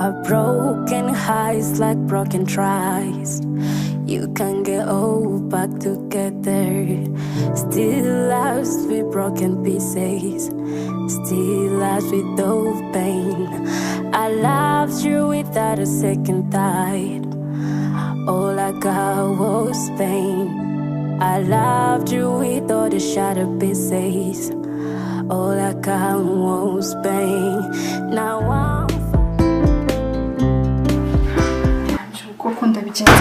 A broken hearts like broken tries. You can get all back together. Still lost with broken pieces. Still lost with no pain. I loved you without a second thought. All I got was pain. I loved you with all the shattered pieces. All I got was pain. Now I'm kuko ndabigenza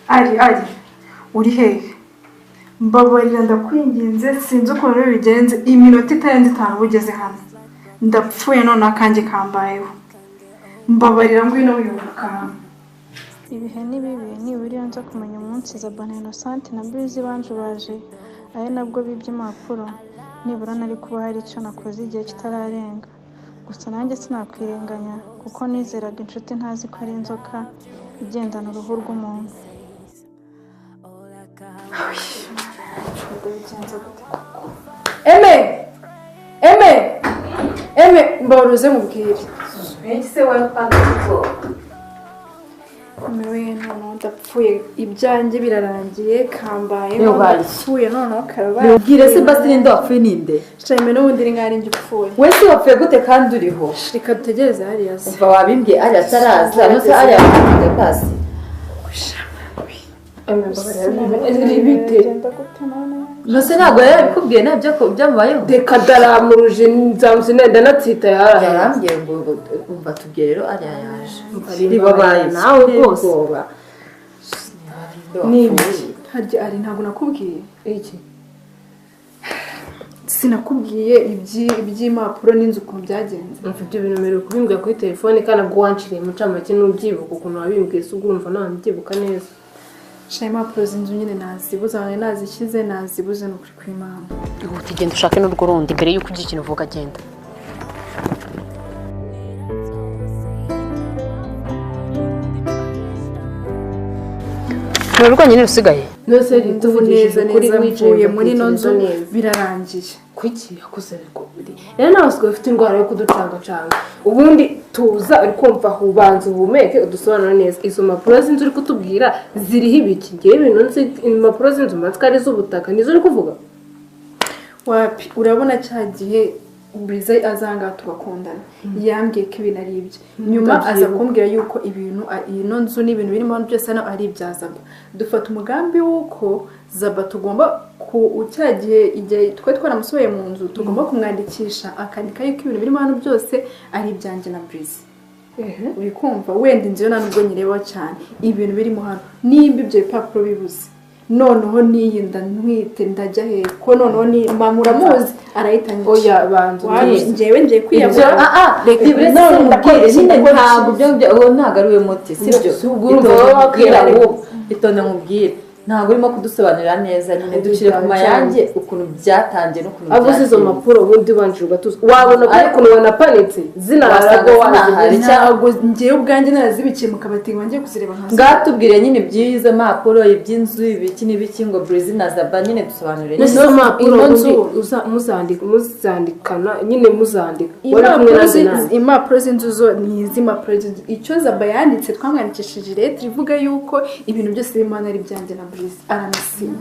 ari uri hehe mbabarira ndakwinginze sinzi ukuntu bigenze iminota itarenze 5 ugeze hano ndapfuye none akanjye kambayeho mbabarira ngwino wibuka ibihe nibibi niburi yanza kumenya umunsi za Bana Innocent na Breezy banje baje aye nabwo bibye impapuro nibura nari kuba hari icyo nakoze igihe kitararenga gusa nanjye sinakwirenganya kuko nizeraga inshuti ntazi ko ari inzoka igendana uruhu rw'umuntu Eme mbaruze mubwire ese wawe kwandiko Mewe none ndapfuye ibyanjye birarangiye kambaye ndapfuye none karaba ubwire se basi ndo wapfuye ninde shame n'ubundi ri ngari njupfuye wese wapfuye gute kandi uriho reka dutegereze hari yazi umva wabimbye ari ataraza no se ari afite pasi Nose ntago yabikubwiye nabyo ko byamubayeho reka daramuruje nzamuse nenda natsita yarambye ngo umva tubwiye rero ari yaje ribabaye nawe rwose n'ibiki harya ari ntago nakubwiye iki sinakubwiye iby'impapuro n'inzu ukuntu byagenze mfite ibintu mere kubimbwa kuri telefone kana bwo wanciriye mucamake n'ubyibuka ukuntu wabimbwiye se ugumva nta mbyibuka neza Shema prozi inzu nyine nazibuza abantu nazishyize nazibuze no kuri kwimana. Ihute genda ushake n'urwo rundi mbere yuko ugira ikintu uvuga genda. Nurwanye n'usigaye. Nose rituvugije kuri wicaye muri no nzu birarangiye. Kwiki yakoze ko biri. Rero nawe usigaye ufite indwara yo kuducanga canga. Ubundi tuza uri kumva hubanza ubumeke udusobanura neza. Izo mapuro z'inzu uri kutubwira ziriho ibiki ngiye ibintu nzi impapuro z'inzu matwari z'ubutaka nizo uri kuvuga. Wapi urabona cyagiye Brize azanga tugakundana yambwiye ko ibintu ari ibye nyuma aza kumbwira yuko ibintu ino nzu n'ibintu birimo byose no ari ibyazaba dufata umugambi wuko zaba tugomba ku ucyagiye igihe twe twaramusohoye mu nzu tugomba kumwandikisha akandika yuko ibintu birimo hano byose ari ibyanjye na Brize uri kumva wenda inzu yo nubwo nyireba cyane ibintu birimo hano nimba ibyo bipapuro bibuze noneho niyinda ntwite ndajya he ko noneho ni mamuramuzi arahitanye oya banzu njewe ngiye kwiyabura none ndakire nyine ntabwo byo ntago ari we muti sibyo urumva wakira itonde mubwire ntabwo urimo kudusobanurira neza nyine ducire ku mayange ukuntu byatangiye no kuntu abuze izo mapuro ubundi banjirwa tuzi wabona ko ukuntu wanapanitse zinarago wanjye cyangwa ngiye ubwanjye narazibikiye mu kabati wanjye kuzireba nkazo ngatubwire nyine byiza mapuro iby'inzu ibiki n'ibiki ngo Brize na Zaba nyine dusobanurire izo mapuro muzandikana nyine muzandika impapuro z'inzu zo ni izi mapuro icyo Zaba yanditse twamwandikishije leta ivuga yuko ibintu byose birimo ari ibyanjye na Brize aramisinya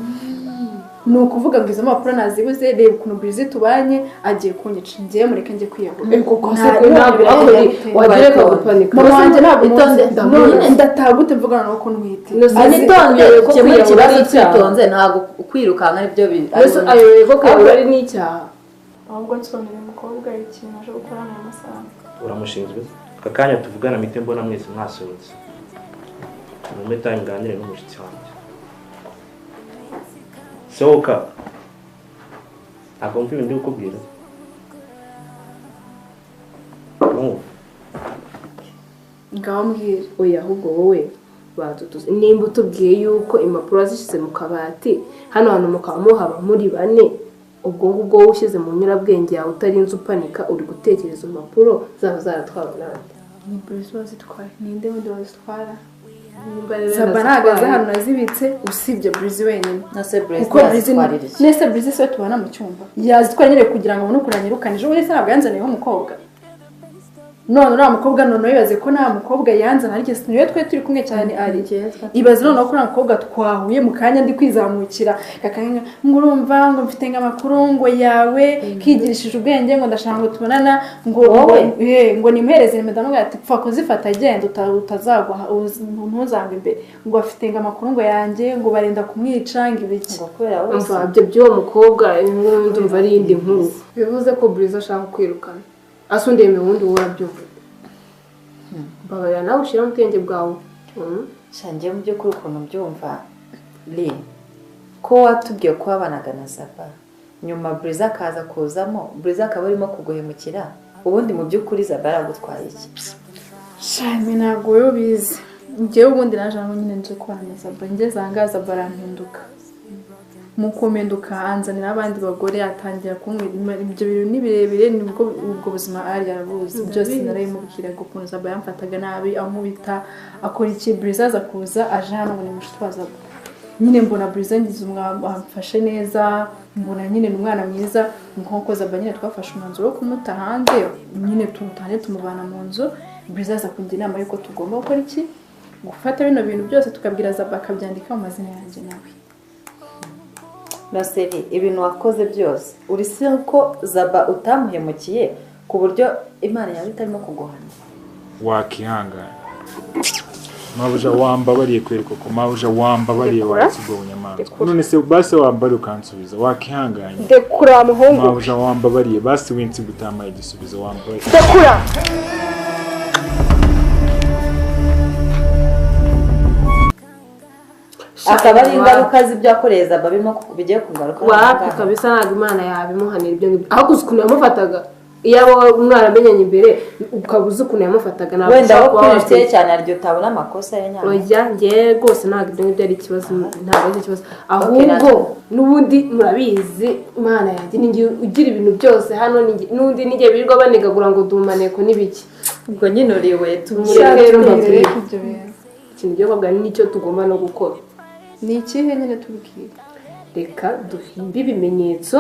nukuvuga ngo izo mapuro nazibuze reba ukuntu Brize tubanye agiye kunyica ngiye mureke ngiye kwiyahura kuko se ko ntabwo wagira ko gupanika mama wanjye ntabwo ndatagute mvuga no ukuntu mwite anitonde ko kwiyahura itonze ntabwo kwirukanka nibyo bose ayo yego ko ari n'icyaha ahubwo nsonere umukobwa ikintu aje gukora mu masaha uramushinzwe kakanya tuvugana mite mbona mwese mwasohotse mu time nganire n'umushitsi wanjye sohoka akumva ibintu ukubwira ngaho mbwira oya ahubwo wowe batutuze nimba utubwiye yuko impapuro zishyize mu kabati hano hantu mukaba muhaba muri bane ubwo ngubwo wowe ushyize mu nyurabwenge yawe utarinze upanika uri gutekereza impapuro zaba zaratwawe nande ni Brize wazitwara ninde wundi wazitwara Zaba nagaze hano nazibitse usibye Breezy wenyine nase Breezy kuko Breezy nese Breezy se tubana mu cyumba yazitwara nyine kugira ngo nukuranyirukanije ubu nese ntabwo yanzaniyeho umukobwa none uriya mukobwa none wibaze ko nta mukobwa yanzana ariko niwe twe turi kumwe cyane ari ibaze none ko nta mukobwa twahuye mu kanya ndi kwizamukira kakanya ngo urumva ngo mfite nk'amakuru ngo yawe kigirishije ubwenge ngo ndashaka ngo tubonana ngo nimuhereze madamu ati pfa kuzifata agenda utazagwa ntuzangwe imbere ngo afite nk'amakuru ngo yanjye ngo barenda kumwica ngo ibiki ngo kubera wese ibyo by'uwo mukobwa ndumva ari indi nkuru bivuze ko Breezy ashaka kwirukana asundi wundi warabyumva babarira nawe ushira mu twenge bwawe shangiye mu byo kuri ukuntu byumva ko watubwiye ko wabanaga na Zaba nyuma Breezy akaza kuzamo Breezy akaba arimo kuguhemukira ubundi mu by'ukuri Zaba yaragutwaye iki shame ntabwo yo bize njyewe ubundi naje aho nyine nje kubana Zaba ngeze ahangaza barampinduka mu kumenduka anzanira abandi bagore atangira kumwira ibyo bintu ni birebire nibwo ubwo buzima ari yarabuze byose narayimubwira ngo ukuntu Zaba yamfataga nabi amubita akora iki Breezy aza kuza aje hano ngo ni mushitwa Zaba nyine mbona Breezy ngize amfashe neza mbona nyine ni umwana mwiza nkuko Zaba nyine twafashe umwanzuro wo kumuta hanze nyine tumutane tumubana mu nzu Breezy aza kungira inama yuko tugomba gukora iki gufata bino bintu byose tukabwira Zaba akabyandika mu mazina yanjye nawe Naseri ibintu wakoze byose uri si ko Zaba utamuhemukiye ku buryo Imana yawe itarimo kuguhana wakihangana mabuja wambabariye kwereka ko mabuja wambabariye wasigwa unyamanga none se base wambari ukansubiza wakihanganye ndekura muhungu mabuja wambabariye base winsi gutamaye igisubizo wambari ndekura akaba ari ingaruka z'ibyakoreye Zaba birimo bigiye kugaruka wapi kabisa ntabwo Imana yabimuhanira ibyo ngibyo ahubwo ukuntu yamufataga iyo umwana amenyanye imbere ukabuza ukuntu yamufataga ntabwo wenda wo kwirutse cyane aryo utabona amakosa ya nyama oya ngiye rwose ntabwo ibyo ngibyo ari ikibazo ntabwo ari ikibazo ahubwo n'ubundi murabizi Imana yanjye ningiye ugira ibintu byose hano n'undi n'igihe birirwa banigagura ngo duhumaneko n'ibiki ubwo nyine uriwe tumureke rero mbabwire ikintu cyo kubwa nicyo tugomba no gukora ni ikihe nyine tubwire reka duhimbe ibimenyetso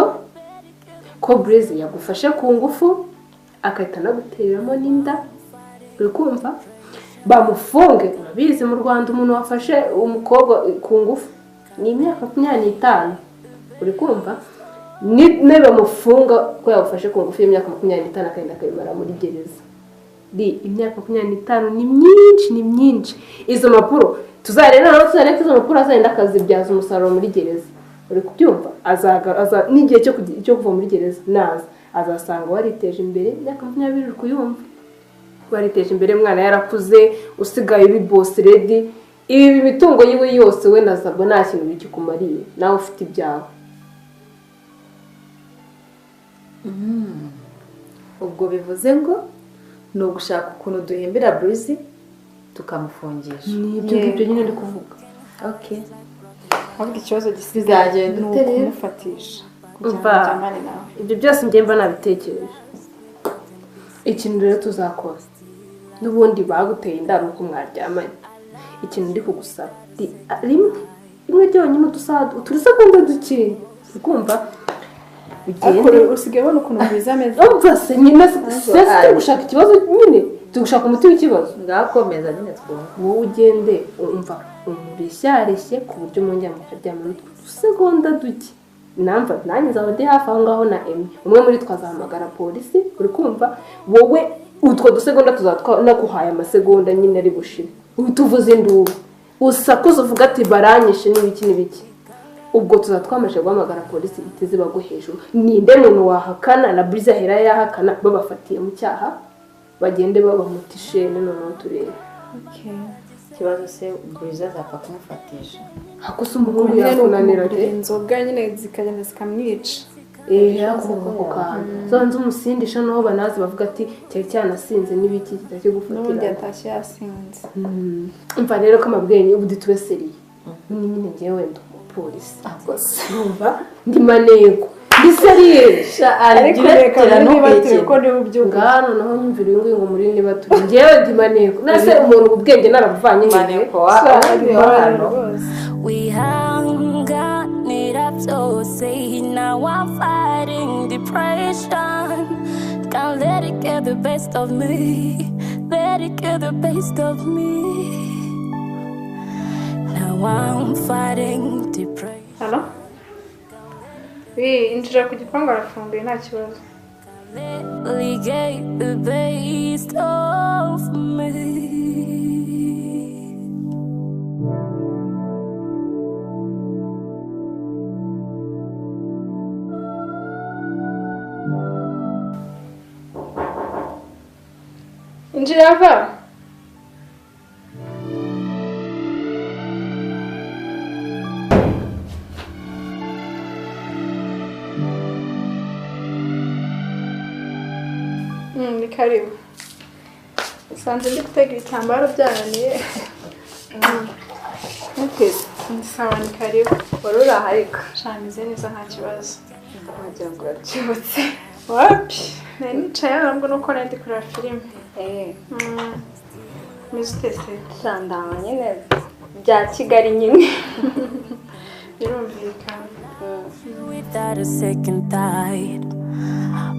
ko Breezy yagufashe ku ngufu akahita anagutereramo n'inda uri kumva bamufunge urabizi mu Rwanda umuntu wafashe umukobwa ku ngufu ni imyaka 25 uri kumva niba bamufunga ko yagufashe ku ngufu y'imyaka 25 akagenda akayimara muri gereza imyaka 25 ni myinshi izo mapuro tuzareka izo mapuro azagenda akazibyaza umusaruro muri gereza uri kubyumva aza n'igihe cyo kuva muri gereza naza azasanga wariteje imbere imyaka 20 uri kuyumva wariteje imbere mwana yarakuze usigaye uri boss ready ibi mitungo yiwe yose we na Zaba nta kintu bikikumariye nawe ufite ibyawe ubwo bivuze ngo ni ugushaka ukuntu duhimbira Breezy tukamufungisha nibyo ngibyo nyine ndi kuvuga okay ahubwo ikibazo gisigaye ni ukumufatisha ibyo byose njye mba nabitekereje ikintu rero tuzakora n'ubundi baguteye indaro uko mwaryamanye ikintu ndi kugusaba rimwe ryonyine utusegonda duke ukumva ugende usigaye ubona ukuntu Breezy ameze se nyine se gushaka ikibazo nyine tugushaka umuti w'ikibazo ngakomeza nyine twumva wowe ugende umva umurishyareshe ku buryo mwongera mukaryama n'utwo dusegonda duke namva nanjye nzaba ndi hafi aho ngaho na Emmy umwe muri twazahamagara polisi uri kumva wowe utwo dusegonda tuzatwa nakuhaye amasegonda nyine ari bushire utuvuze induru usakuza uvuga ati baranyishe n'ibiki ubwo tuzatwamaje guhamagara polisi iteze bago hejuru ninde muntu wahakana na Breezy ahera yahakana babafatiye mu cyaha bagende babamutishe none turebe kibazo se Breezy azapfa kumufatisha hakusa umuhungu yakunanira inzoga nyine zikagenda zikamwica yakuko kandi zonze umusindisha naho banazi bavuga ati cyari cyanasinze n'ibiki kitacyo gufatira n'ubundi yatashye yasinze umva rero ko amabwenye ubu ditweseriye nyine ngiye wenda polisi numva ndi maneko Iseriye. ariko reka niba turi ko niba ubyuka Ngano naho nyumvira ngo muri niba turi. Ngewe ndi maneko. Nase umuntu ubwenge narabuvanye maneko We hung it up so say now I'm fighting depression. Can't let it get the best of me. Let it get the best of me. Now I'm fighting depression. Hello? Injira ku gipangu arafunguye nta kibazo. Let it get the best of me. Injira ava. Ni karibu. Sanze ndi gutega ibitambaro byananiye. Muteze. Sawa ni karibu. Warura ariko Shamize neza nta kibazo. wagira ngo yacyibutse. Wapi? Nicaye ntabwo nuko nandi kureba filime. Muzitese. Shandanga nyine bya Kigali nyine. Birumvikana. Without a second thought,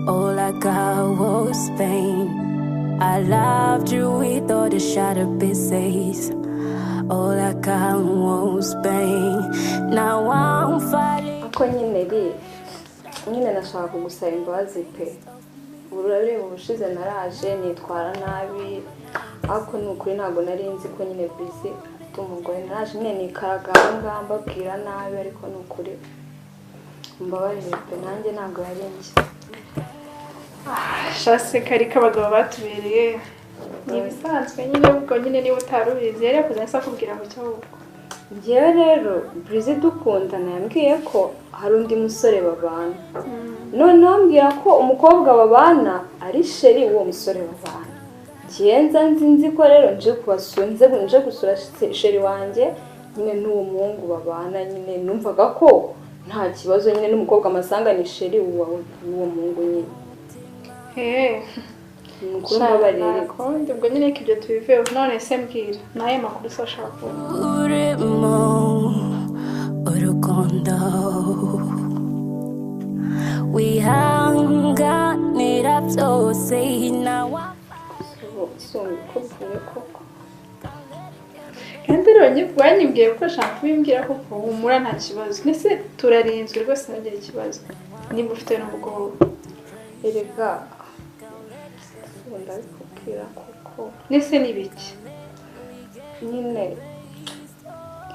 all I got was pain. I loved you with all the shattered pieces. All I got was pain. Now I'm fighting. Ako nyine nashaka kugusaba imbabazi pe. Urareba ubushize naraje nitwara nabi. Ako nukuri ntago nari nzi ko nyine busy umugore naraje nyine nikaraganga mbabwira nabi ariko nukuri mbabarire pe nanjye ntago yari nzi. Shase kari kabagabo batubereye. Ni bisanzwe nyine ubwo nyine niba utarubizi yari yakoze nsa kubwira ngo cyo ubwo. Ngewe rero Brizi dukundana yambwiye ko hari undi musore babana. None ambwira ko umukobwa babana ari sheri uwo musore babana. Kiyenza nzi ko rero nje kubasunze nje gusura sheri wanje nyine n'uwo muhungu babana nyine numvaga ko nta kibazo nyine n'umukobwa amasanga ni sheri uwo muhungu nyine. Mukuru babarere ko ubwo nyine kibyo tubiveho none se mbwira naye makuru sashaka ko urukundo we hung it up so say now kandi rero wanyibwiye ko shaka kubimbwira ko humura nta kibazo nese turarinzwe rwose nagira ikibazo nimba ufite n'ubwoba erega ndabikubwira koko nese nibiki nyine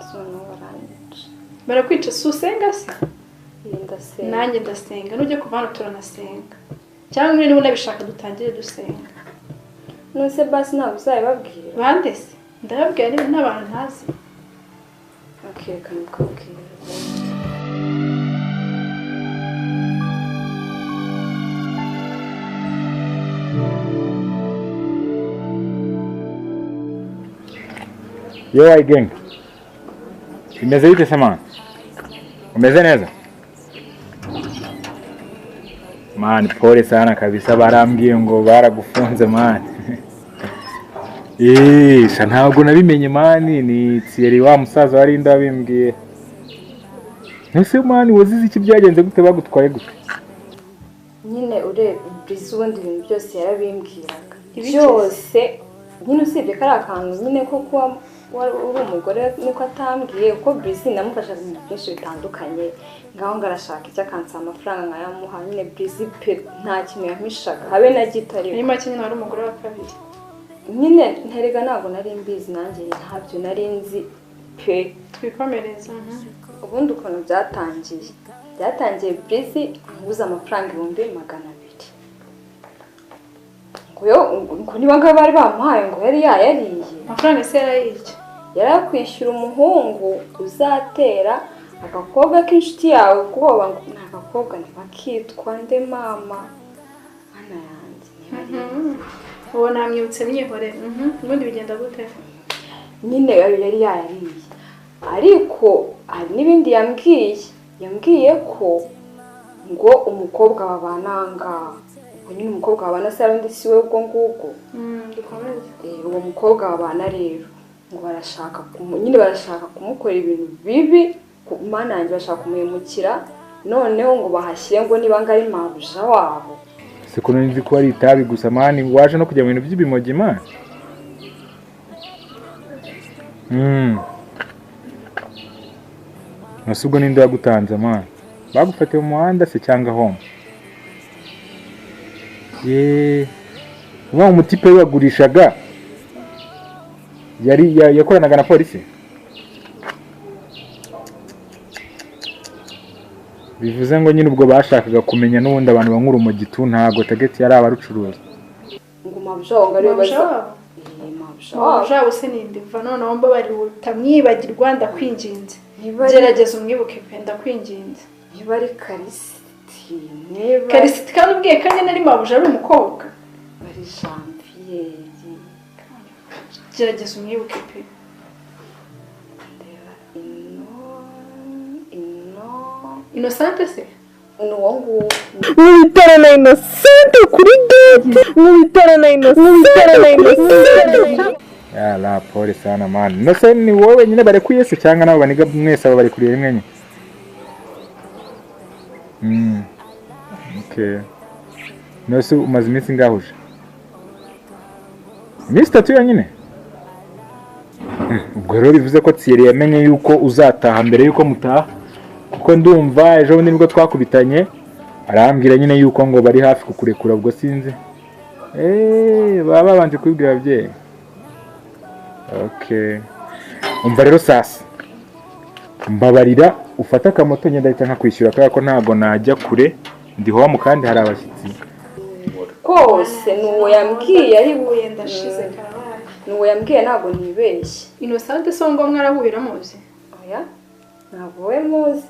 sono baranje barakwica susenga se ndasenga nanjye ndasenga nujye kuvana turanasenga cyangwa niba unabishaka dutangire dusenga nose basi ntabwo uzabibabwira bande se ndababwira niba n'abantu ntazi akekana ukabwira Yo gang. Imeze bite se man? Umeze neza? Man, pole sana kabisa barambwiye ngo baragufunze man. Sha ntabwo nabimenye man ni Thierry wa musaza wari ndabimbwiye. Nese man wazize iki byagenze gute bagutwaye gute? Nyine urebe Brizi ubundi ibintu byose yarabimbwiraga. Byose nyine usibye kari akantu nyine ko kuba uri umugore niko atambwiye ko Brizi namufasha mu byinshi bitandukanye ngaho ngarashaka icyo akansa amafaranga nkayamuha nyine Brizi pe nta kintu yampishaga habe na gitari ni make nyine wari umugore wa kabiri nyine nterega ntabwo nari mbizi nanjye ntabyo nari nzi pe twikomereza ubundi ukuntu byatangiye Brizi anguza amafaranga 200,000 ngo niba ngo bari bamuhaye ngo yari yayariye amafaranga se yarayirye yarakwishyura umuhungu uzatera agakobwa k'inshuti yawe kuboba ngo nagakobwa ntibakitwa nde mama ana yanjye uwo namwibutse myihore ubundi bigenda gute nyine yari yayariye ariko hari n'ibindi yambwiye ko ngo umukobwa babananga nyine umukobwa babana se undi si we ubwo ngubwo uwo mukobwa babana rero ngo barashaka nyine barashaka kumukorera ibintu bibi mana yanjye bashaka kumuhemukira noneho ngo bahashyire ngo niba ngari mabuja wabo siko nzi ko ari itabi gusa mani waje no kujya mu bintu by'ibimogi mani nasubwo ninde yagutanze mani bagufatiye mu muhanda se cyangwa home uba umutipe wagurishaga yari yakoranaga na polisi bivuze ngo nyine ubwo bashakaga kumenya n'ubundi abantu banyura umugitu ntago tageti yari abarucuruza ngo mabushaho ngari baza mabushaho se ninde va none womba bari utamwibagirwa ndakwinginze gerageza umwibuke pe ndakwinginze niba ari Karisiti Karisiti kandi ubwiye kandi nari mabusha ari umukobwa bari Janvier gerageza umwibuke pe Innocente se nuwo nguwo Mwitara na Innocente kuri gate mwitara na Innocente ya la pole sana man Innocente ni wowe nyine barekuye se cyangwa nabo baniga mwese aba bari kuriye rimwe okay nose umaze iminsi ngahuje iminsi 3 yonyine ubwo rero bivuze ko Thierry yamenye yuko uzataha mbere yuko mutaha kuko ndumva ejo nibwo twakubitanye arambwira nyine yuko ngo bari hafi kukurekura ubwo sinzi baba babanje kubwira ababyeyi okay umva rero sasa mbabarira ufata akamoto nyenda ahita nkakwishyura kubera ko ntago najya kure ndi ho mu kandi hari abashyitsi rwose nuwo yambwiye ari uye ndashize karabaye nuwo yambwiye ntago nibeshye Innocente so ngo mwarahuira muzi oya ntabwo we muzi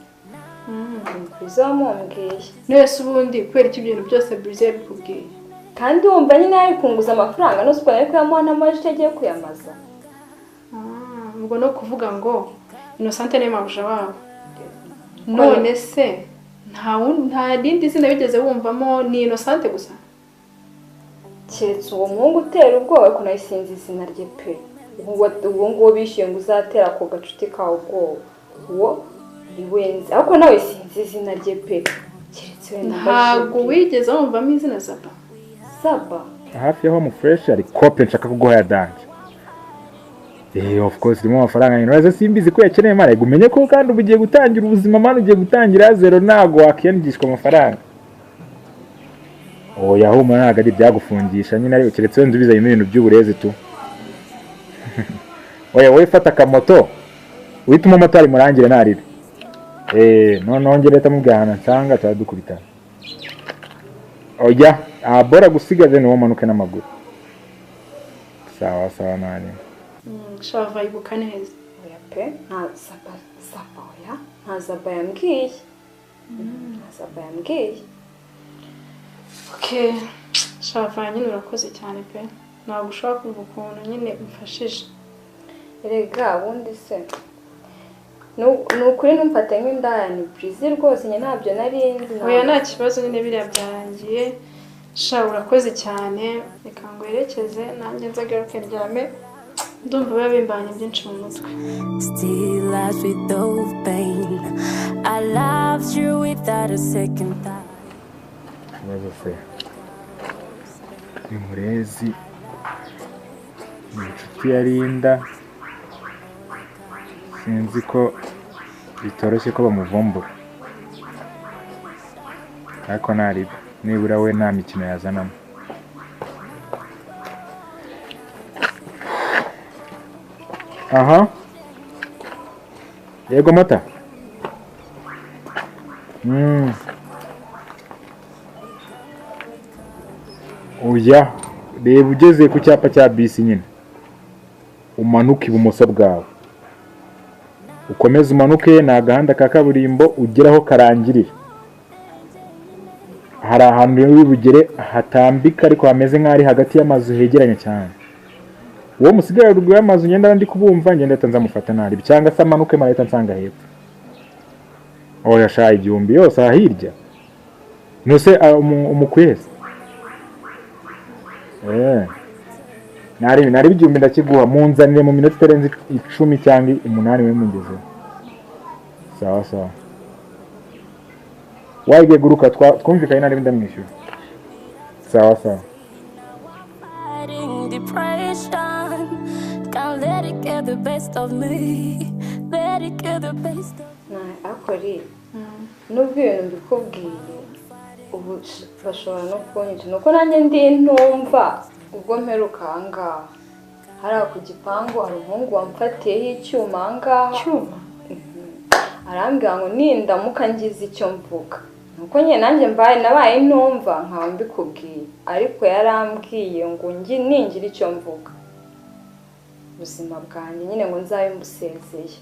bizamumbwiye nese ubundi kwera iki ibintu byose Brise yabikubwiye kandi wumva nyine ari kunguza amafaranga no siko ariko yamuha n'amaje agiye kuyamaza ubwo no kuvuga ngo Innocente ne mabusha wabo none se nta rindi zina bigeze wumvamo ni Innocente gusa keretse uwo muhungu utera ubwoba ko nayisinze izina rye pe uwo nguwo bishyuye ngo uzatera ako gacuti kawe ubwoba uwo niwenze ariko nawe sinzi izina rye pe keretse we ntabwo wigeze wumvamo izina Saba hafi yaho mu fresh ari couple nshaka kuguha ya danje of course irimo amafaranga nyine uraza simbizi ko yakeneye mara gumenye ko kandi ubugiye gutangira ubuzima mara ugiye gutangira zero nago wakiyandikishwa amafaranga yahuma ntago ari byagufungisha nyine ari keretse wenda ubiza ibintu by'uburezi tu wowe fata akamoto wituma motari murangire narire none ngere leta mubwahana nsanga cyadukubita oya bora gusigaze no manuke n'amaguru sawa sawa nani shava ibuka neza oya pe nta Saba oya nta Saba yambwiye Saba yambwiye okay shava nyine urakoze cyane pe ntabwo ushobora kumva ukuntu nyine umfashije erega ubundi se nukuri numfate nk'indaya ni Brise rwose nyine ntabyo narinzi oya nta kibazo nyine biriya byarangiye sha urakoze cyane reka ngo yerekeze nanjye nzagaruke ndyame ndumva biba bimbanye byinshi mu mutwe Still as with no pain I loved you without a second thought se Murezi inshuti ya Linda sinzi ko bitoroshye ko bamuvumbura ariko nariba nibura we nta mikino yazanamo aha yego mata oya reba ugeze ku cyapa cya bisi nyine umanuka ibumoso bwawe ukomeza umanuke ni agahanda ka kaburimbo ugeraho karangirira hari ahantu wibugere hatambika ariko hameze nk'ari hagati y'amazu hegeranye cyane uwo musigara ruguru y'amazu ngenda ndi kubumva ngenda nzamufata nari cyangwa se amanuke mareta nsanga hepfo oya sha igihumbi yose aha hirya nose umukwezi nari igihumbi ndakiguha munzanire mu minota itarenze 10 cyangwa 8 we mungezeho sawa sawa wagiye guruka twumvikanye nari ndamwishyura sawa sawa akori nubwo ibintu mbikubwiye ubu bashobora no kunyica nuko nanjye ndi ntumva ubwo mperuka ahangaha hariya ku gipangu hari umuhungu wamfatiyeho icyuma ahangaha arambwira ngo nindamuka ngize icyo mvuga nuko nyine nanjye nabaye ntumva nkaba mbikubwiye ariko yarambwiye ngo ningira icyo mvuga ubuzima bwanjye nyine ngo nzabe musezeye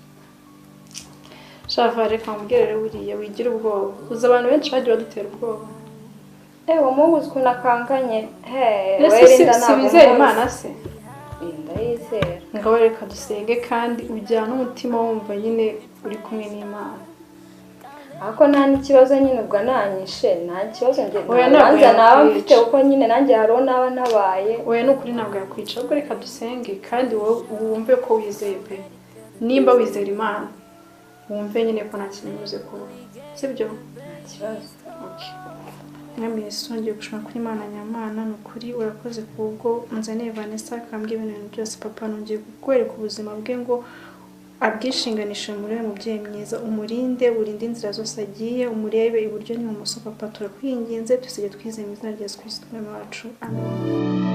shava reka mbwirere buriya wigira ubwoba uzi abantu benshi bagiye badutera ubwoba umuhungu uzi ukuntu akanganye si bizera imana se ndayizera ngaho reka dusenge kandi ujyana umutima wumva nyine uri kumwe n'imana ariko nta n'ikibazo nyine ubwo nanyishe nta kibazo njye naba mfite kuko nyine nanjye hariho naba ntabaye oya ni ukuri ntabwo yakwica ahubwo reka dusenge kandi wowe wumve ko wizeye pe nimba wizera imana wumve nyine ko nta kintu bivuze kuba sibyo nta kibazo mwami Yesu ngiye gushima kuri Imana nyamana nukuri urakoze kubwo nzaniye Vanessa akambye ibintu byose papa nongeye kukwereka ubuzima bwe ngo abwishinganishe muri we mubyeyi mwiza umurinde urinde inzira zose agiye umurebe iburyo n'ibumoso papa turakwinginze tusige twizeye mu izina rya Yesu Kristo wacu amen